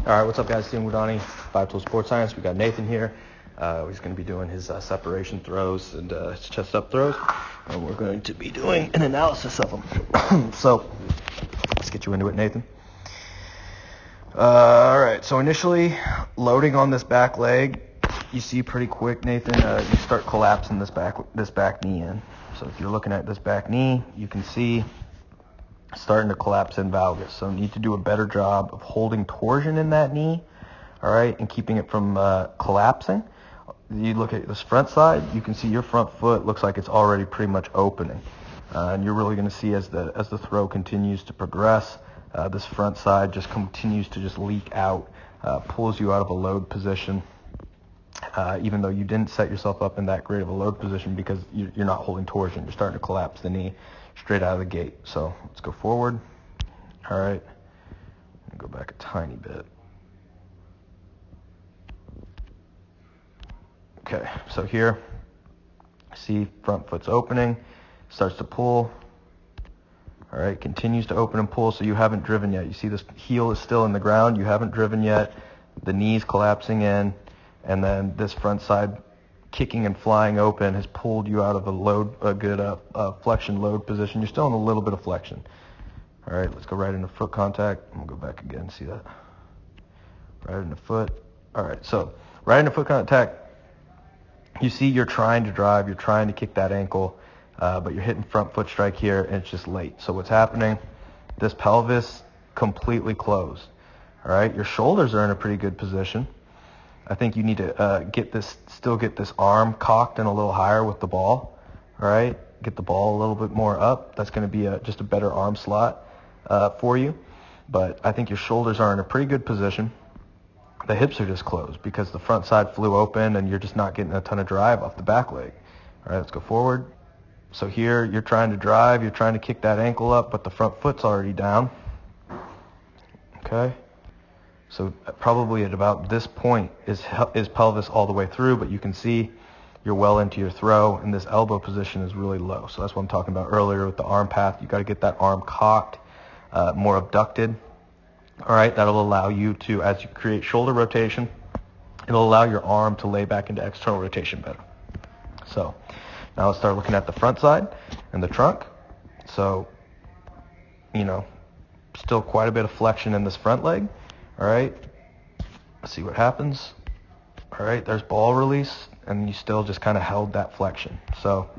All right, what's up, guys? Stephen Woodani, Five Tool Sports Science. We got Nathan here. He's going to be doing his separation throws and his chest up throws, and we're going to be doing an analysis of them. So let's get you into it, Nathan. All right, so initially loading on this back leg, you see pretty quick, Nathan, you start collapsing this back knee in. So if you're looking at this back knee, you can see starting to collapse in valgus. So you need to do a better job of holding torsion in that knee, all right, and keeping it from collapsing. You look at this front side, you can see your front foot looks like it's already pretty much opening. And you're really going to see as the throw continues to progress, this front side just continues to just leak out, pulls you out of a load position, even though you didn't set yourself up in that great of a load position because you're not holding torsion. You're starting to collapse the knee straight out of the gate. So let's go forward. All right. Go back a tiny bit. Okay, so here, see front foot's opening, starts to pull. All right, continues to open and pull, so you haven't driven yet. You see this heel is still in the ground. You haven't driven yet. The knee's collapsing in, and then this front side kicking and flying open has pulled you out of a good flexion load position. You're still in a little bit of flexion. All right, let's go right into foot contact. I'm going to go back again and see that. Right into foot. All right, so right into foot contact, you see you're trying to drive, you're trying to kick that ankle, but you're hitting front foot strike here, and it's just late. So what's happening? This pelvis completely closed. All right, your shoulders are in a pretty good position. I think you need to get this arm cocked and a little higher with the ball. All right, get the ball a little bit more up. That's going to be just a better arm slot for you. But I think your shoulders are in a pretty good position. The hips are just closed because the front side flew open and you're just not getting a ton of drive off the back leg. All right, let's go forward. So here you're trying to drive, you're trying to kick that ankle up, but the front foot's already down. Okay. So probably at about this point is pelvis all the way through, but you can see you're well into your throw, and this elbow position is really low. So that's what I'm talking about earlier with the arm path. You got to get that arm cocked, more abducted. All right, that'll allow you to, as you create shoulder rotation, it'll allow your arm to lay back into external rotation better. So now let's start looking at the front side and the trunk. So, still quite a bit of flexion in this front leg. All right, let's see what happens. All right, there's ball release, and you still just kind of held that flexion. So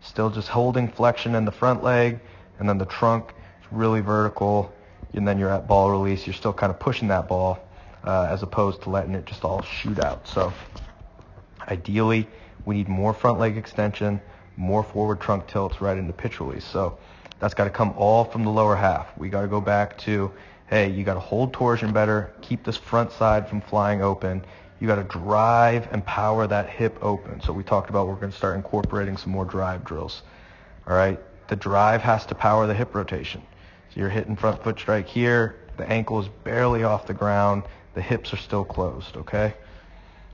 still just holding flexion in the front leg, and then the trunk is really vertical, and then you're at ball release. You're still kind of pushing that ball as opposed to letting it just all shoot out. So ideally, we need more front leg extension, more forward trunk tilts right into pitch release. So that's got to come all from the lower half. We got to go back to, hey, you got to hold torsion better, keep this front side from flying open. You got to drive and power that hip open. So we talked about we're going to start incorporating some more drive drills. All right, the drive has to power the hip rotation. So you're hitting front foot strike here. The ankle is barely off the ground. The hips are still closed, okay?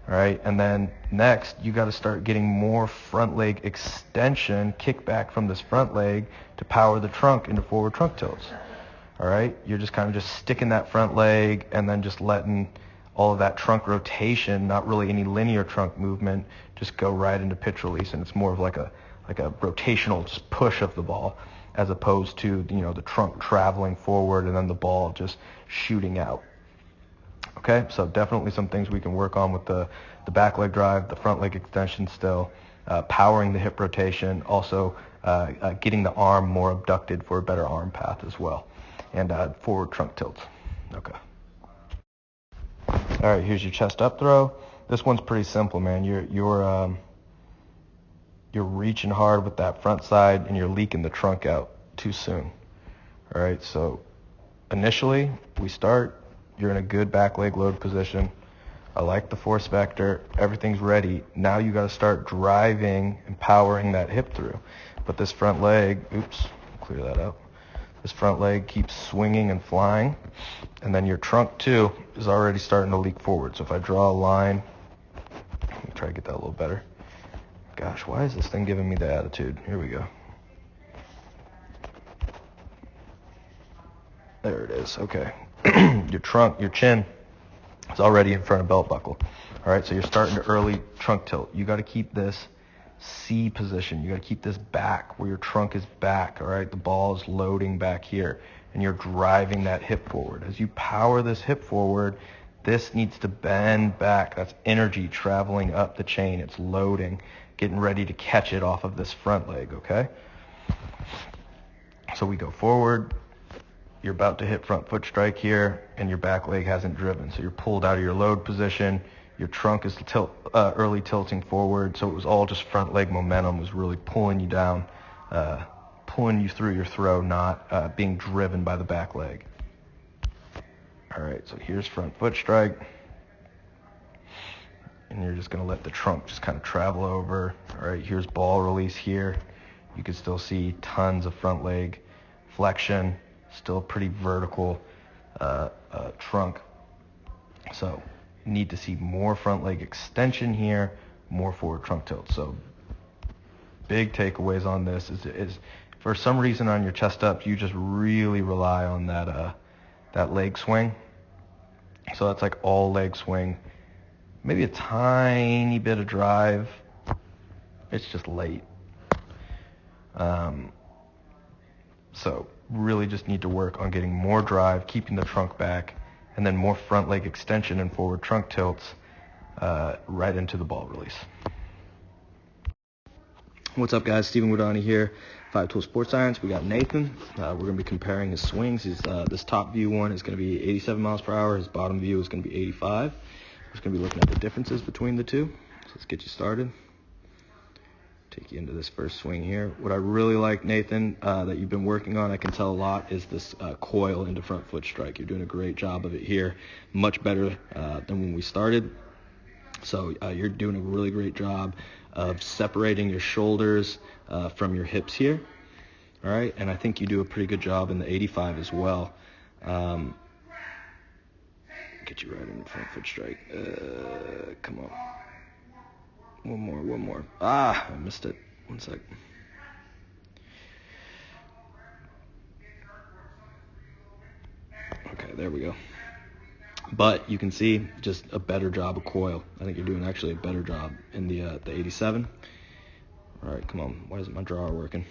All right, and then next, you got to start getting more front leg extension, kickback from this front leg to power the trunk into forward trunk tilts. All right, you're just kind of just sticking that front leg and then just letting all of that trunk rotation, not really any linear trunk movement, just go right into pitch release, and it's more of like a rotational just push of the ball as opposed to the trunk traveling forward and then the ball just shooting out. Okay, so definitely some things we can work on with the back leg drive, the front leg extension still, powering the hip rotation, also getting the arm more abducted for a better arm path as well, and forward trunk tilts. Okay. All right, here's your chest up throw. This one's pretty simple, man. You're reaching hard with that front side and you're leaking the trunk out too soon. All right, so initially we start. You're in a good back leg load position. I like the force vector. Everything's ready. Now you got to start driving and powering that hip through. But this front leg, clear that up. This front leg keeps swinging and flying. And then your trunk too is already starting to leak forward. So if I draw a line, let me try to get that a little better. Gosh, why is this thing giving me the attitude? Here we go. There it is. Okay. Your trunk, your chin It's already in front of belt buckle. All right, so you're starting to early trunk tilt. You got to keep this C position. You got to keep this back where your trunk is back. All right, the ball is loading back here, and you're driving that hip forward. As you power this hip forward, this needs to bend back. That's energy traveling up the chain. It's loading, getting ready to catch it off of this front leg, okay? So we go forward. You're about to hit front foot strike here, and your back leg hasn't driven. So you're pulled out of your load position. Your trunk is early tilting forward. So it was all just front leg momentum was really pulling you down, pulling you through your throw, not being driven by the back leg. All right, so here's front foot strike. And you're just going to let the trunk just kind of travel over. All right, here's ball release here. You can still see tons of front leg flexion. Still pretty vertical trunk. So need to see more front leg extension here, more forward trunk tilt. So big takeaways on this is for some reason on your chest up, you just really rely on that leg swing. So that's like all leg swing. Maybe a tiny bit of drive. It's just late. So really just need to work on getting more drive, keeping the trunk back, and then more front leg extension and forward trunk tilts right into the ball release. What's up, guys? Stephen Wadani here, 5 Tool Sports Science. We got Nathan. We're going to be comparing his swings. This top view one is going to be 87 miles per hour. His bottom view is going to be 85. We're just going to be looking at the differences between the two. So let's get you started. Take you into this first swing here. What I really like, Nathan, that you've been working on, I can tell a lot, is this coil into front foot strike. You're doing a great job of it here, much better than when we started. So you're doing a really great job of separating your shoulders from your hips here. All right, and I think you do a pretty good job in the 85 as well. Get you right in the front foot strike. Come on. One more. I missed it. One sec. Okay, there we go. But you can see just a better job of coil. I think you're doing actually a better job in the 87. All right, come on. Why isn't my drawer working?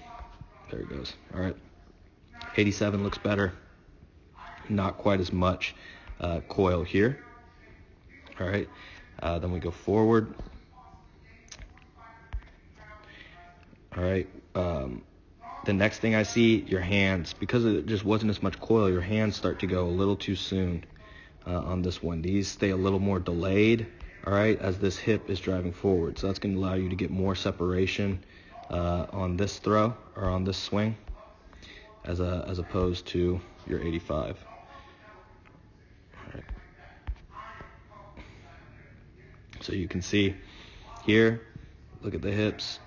There it goes. All right. 87 looks better. Not quite as much coil here. All right. Then we go forward. All right. The next thing I see, your hands, because it just wasn't as much coil, your hands start to go a little too soon on this one. These stay a little more delayed, all right, as this hip is driving forward. So that's going to allow you to get more separation on this throw or on this swing as opposed to your 85. All right. So you can see here, look at the hips.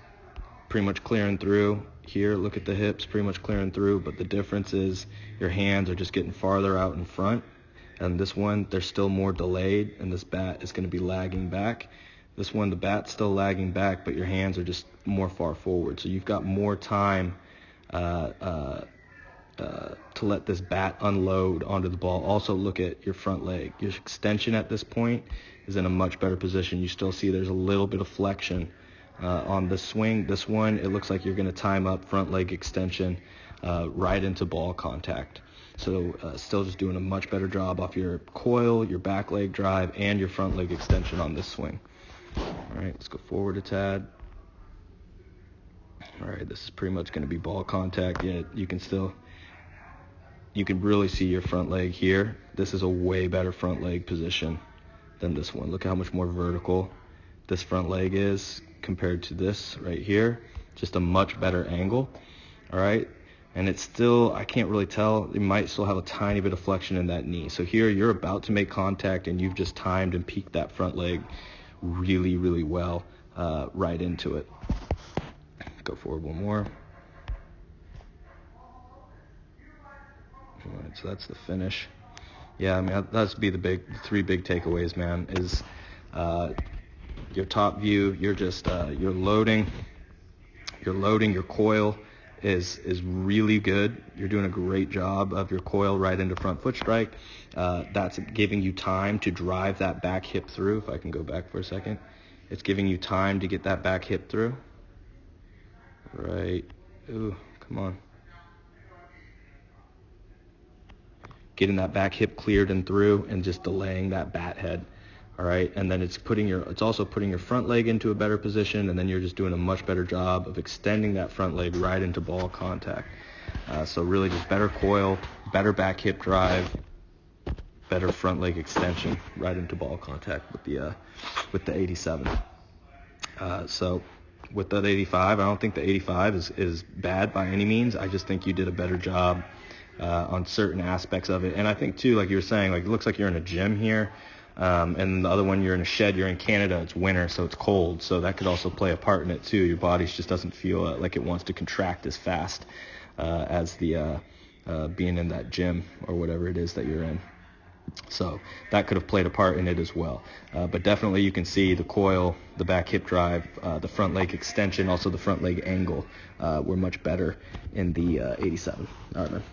Pretty much clearing through. Here, look at the hips, pretty much clearing through, but the difference is your hands are just getting farther out in front, and this one, they're still more delayed, and this bat is going to be lagging back. This one, the bat's still lagging back, but your hands are just more far forward, so you've got more time to let this bat unload onto the ball. Also, look at your front leg. Your extension at this point is in a much better position. You still see there's a little bit of flexion on the swing. This one, it looks like you're going to time up front leg extension right into ball contact. So still just doing a much better job off your coil, your back leg drive, and your front leg extension on this swing. All right, let's go forward a tad. All right, this is pretty much going to be ball contact. Yeah, you can really see your front leg here. This is a way better front leg position than this one. Look how much more vertical this front leg is compared to this right here. Just a much better angle. All right, and it's still, I can't really tell, you might still have a tiny bit of flexion in that knee. So here you're about to make contact and you've just timed and peaked that front leg really, really well right into it. Go forward one more. All right, so that's the finish. Yeah, I mean, that's be the three big takeaways, man, is your top view, you're just, you're loading your coil is really good. You're doing a great job of your coil right into front foot strike. That's giving you time to drive that back hip through. If I can go back for a second. It's giving you time to get that back hip through. Right. Ooh, come on. Getting that back hip cleared and through, and just delaying that bat head. All right, and then it's also putting your front leg into a better position, and then you're just doing a much better job of extending that front leg right into ball contact. So really just better coil, better back hip drive, better front leg extension right into ball contact with the 87. So with that 85, I don't think the 85 is bad by any means. I just think you did a better job on certain aspects of it. And I think too, like you were saying, like it looks like you're in a gym here. And the other one, you're in a shed. You're in Canada. It's winter, so it's cold. So that could also play a part in it too. Your body just doesn't feel like it wants to contract as fast as the being in that gym or whatever it is that you're in. So that could have played a part in it as well. But definitely you can see the coil, the back hip drive, the front leg extension, also the front leg angle were much better in the 87. All right, man.